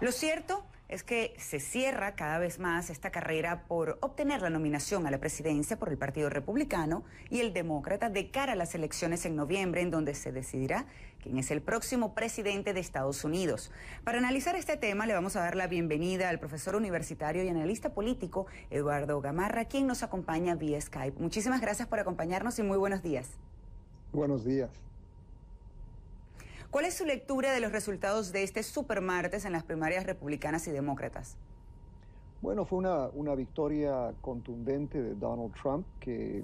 Lo cierto es que se cierra cada vez más esta carrera por obtener la nominación a la presidencia por el Partido Republicano y el Demócrata de cara a las elecciones en noviembre, en donde se decidirá quién es el próximo presidente de Estados Unidos. Para analizar este tema, le vamos a dar la bienvenida al profesor universitario y analista político Eduardo Gamarra, quien nos acompaña vía Skype. Muchísimas gracias por acompañarnos y muy buenos días. Buenos días. ¿Cuál es su lectura de los resultados de este supermartes en las primarias republicanas y demócratas? Bueno, fue una victoria contundente de Donald Trump, que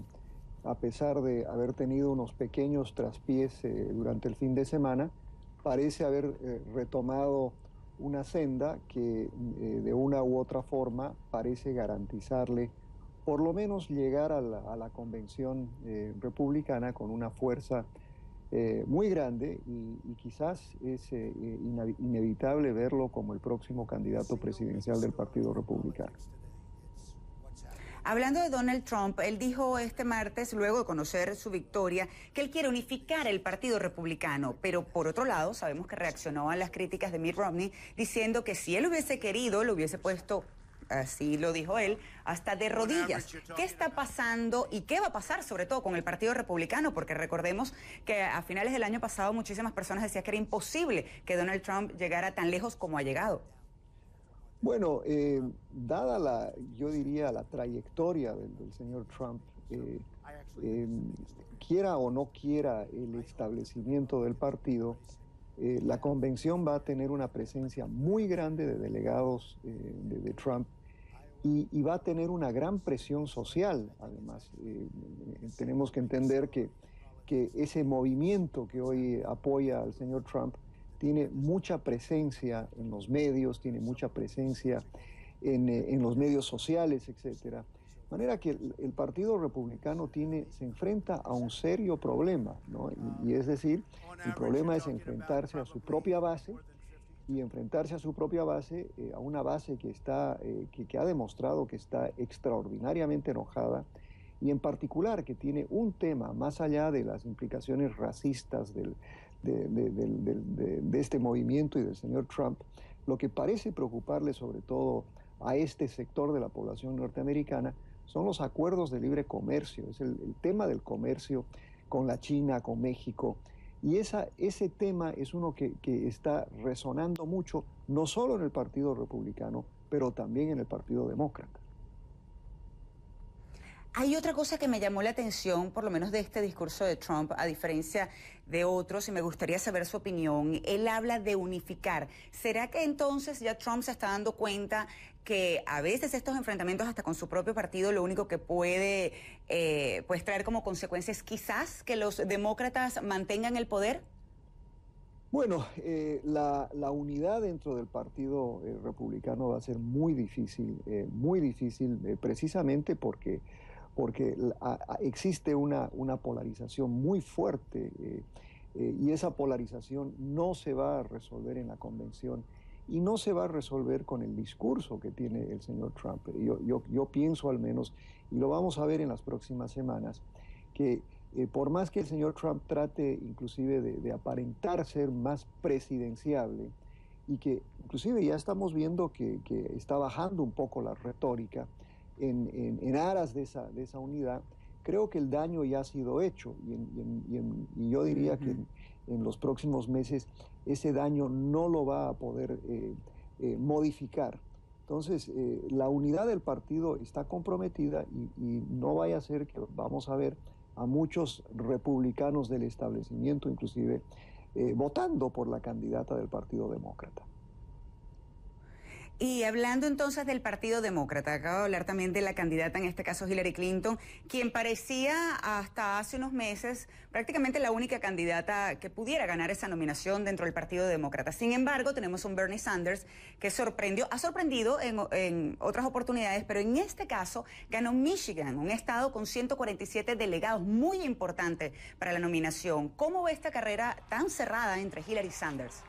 a pesar de haber tenido unos pequeños traspiés durante el fin de semana, parece haber retomado una senda que de una u otra forma parece garantizarle por lo menos llegar a la convención republicana con una fuerza muy grande y quizás es inevitable verlo como el próximo candidato presidencial del Partido Republicano. Hablando de Donald Trump, él dijo este martes, luego de conocer su victoria, que él quiere unificar el Partido Republicano, pero por otro lado sabemos que reaccionó a las críticas de Mitt Romney diciendo que si él hubiese querido, lo hubiese puesto, así lo dijo él, hasta de rodillas. ¿Qué está pasando y qué va a pasar sobre todo con el Partido Republicano? Porque recordemos que a finales del año pasado muchísimas personas decían que era imposible que Donald Trump llegara tan lejos como ha llegado. Bueno, dada yo diría, la trayectoria del señor Trump, quiera o no quiera el establecimiento del partido, la convención va a tener una presencia muy grande de delegados de Trump y va a tener una gran presión social, además. Tenemos que entender que ese movimiento que hoy apoya al señor Trump tiene mucha presencia en los medios, tiene mucha presencia en los medios sociales, etcétera. De manera que el Partido Republicano se enfrenta a un serio problema, ¿no? Y es decir, el problema es enfrentarse a su propia base y enfrentarse a su propia base, a una base que ha demostrado que está extraordinariamente enojada y en particular que tiene un tema más allá de las implicaciones racistas de este movimiento y del señor Trump. Lo que parece preocuparle sobre todo a este sector de la población norteamericana son los acuerdos de libre comercio, es el tema del comercio con la China, con México, y ese tema es uno que está resonando mucho, no solo en el Partido Republicano, pero también en el Partido Demócrata. Hay otra cosa que me llamó la atención, por lo menos de este discurso de Trump, a diferencia de otros, y me gustaría saber su opinión. Él habla de unificar. ¿Será que entonces ya Trump se está dando cuenta que a veces estos enfrentamientos hasta con su propio partido lo único que puede pues traer como consecuencia es quizás que los demócratas mantengan el poder? Bueno, la unidad dentro del Partido Republicano va a ser muy difícil precisamente porque existe una polarización muy fuerte y esa polarización no se va a resolver en la convención y no se va a resolver con el discurso que tiene el señor Trump. Yo pienso al menos, y lo vamos a ver en las próximas semanas, que por más que el señor Trump trate inclusive de aparentar ser más presidenciable y que inclusive ya estamos viendo que está bajando un poco la retórica, en aras de esa unidad, creo que el daño ya ha sido hecho y yo diría que en los próximos meses ese daño no lo va a poder modificar. Entonces, la unidad del partido está comprometida y no vaya a ser que vamos a ver a muchos republicanos del establecimiento, inclusive, votando por la candidata del Partido Demócrata. Y hablando entonces del Partido Demócrata, acabo de hablar también de la candidata, en este caso Hillary Clinton, quien parecía hasta hace unos meses prácticamente la única candidata que pudiera ganar esa nominación dentro del Partido Demócrata. Sin embargo, tenemos un Bernie Sanders que ha sorprendido en otras oportunidades, pero en este caso ganó Michigan, un estado con 147 delegados, muy importante para la nominación. ¿Cómo ve esta carrera tan cerrada entre Hillary y Sanders?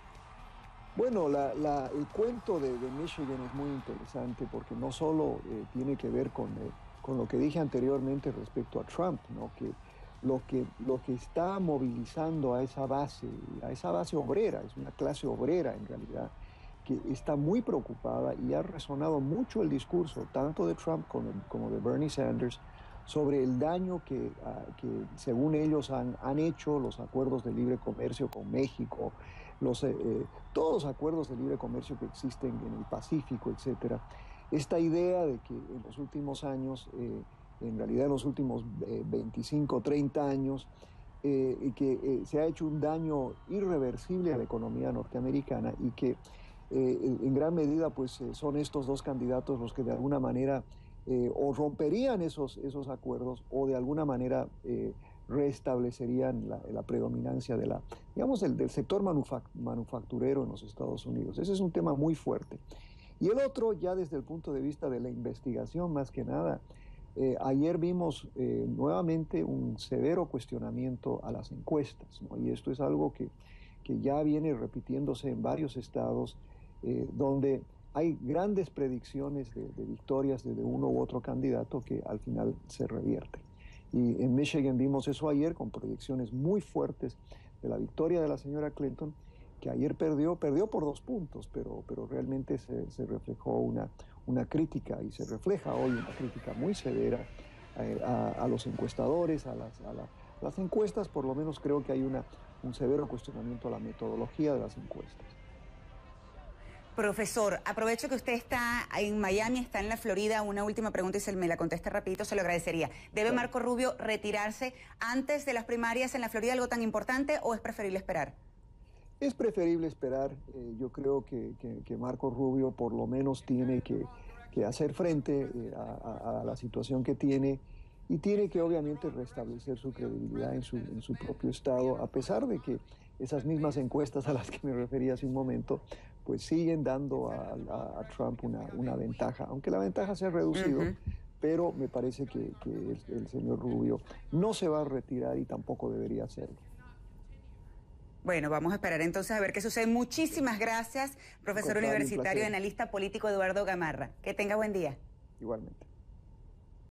Bueno, el cuento de Michigan es muy interesante porque no solo tiene que ver con lo que dije anteriormente respecto a Trump, ¿no? Que lo que está movilizando a esa base obrera, es una clase obrera en realidad, que está muy preocupada y ha resonado mucho el discurso, tanto de Trump como de Bernie Sanders, sobre el daño que según ellos han hecho los acuerdos de libre comercio con México, todos los acuerdos de libre comercio que existen en el Pacífico, etcétera. Esta idea de que en los últimos años, en realidad en los últimos 25, 30 años, se ha hecho un daño irreversible a la economía norteamericana y que en gran medida pues son estos dos candidatos los que de alguna manera o romperían esos acuerdos o de alguna manera restablecerían la predominancia del sector manufacturero en los Estados Unidos. Ese es un tema muy fuerte. Y el otro, ya desde el punto de vista de la investigación, más que nada, ayer vimos nuevamente un severo cuestionamiento a las encuestas, ¿no? Y esto es algo que ya viene repitiéndose en varios estados, donde hay grandes predicciones de victorias de uno u otro candidato que al final se revierten. Y en Michigan vimos eso ayer con proyecciones muy fuertes de la victoria de la señora Clinton, que ayer perdió por 2 puntos, pero realmente se reflejó una crítica y se refleja hoy una crítica muy severa a los encuestadores, a las encuestas. Por lo menos creo que hay un severo cuestionamiento a la metodología de las encuestas. Profesor, aprovecho que usted está en Miami, está en la Florida. Una última pregunta y si me la contesta rapidito, se lo agradecería. ¿Debe Claro. Marco Rubio retirarse antes de las primarias en la Florida, algo tan importante, o es preferible esperar? Es preferible esperar. Yo creo que Marco Rubio por lo menos tiene que hacer frente a la situación que tiene y tiene que obviamente restablecer su credibilidad en su propio estado, a pesar de que esas mismas encuestas a las que me refería hace un momento, pues siguen dando a Trump una ventaja, aunque la ventaja se ha reducido. Pero me parece que el señor Rubio no se va a retirar y tampoco debería hacerlo. Bueno, vamos a esperar entonces a ver qué sucede. Muchísimas gracias, profesor universitario y analista político Eduardo Gamarra. Que tenga buen día. Igualmente.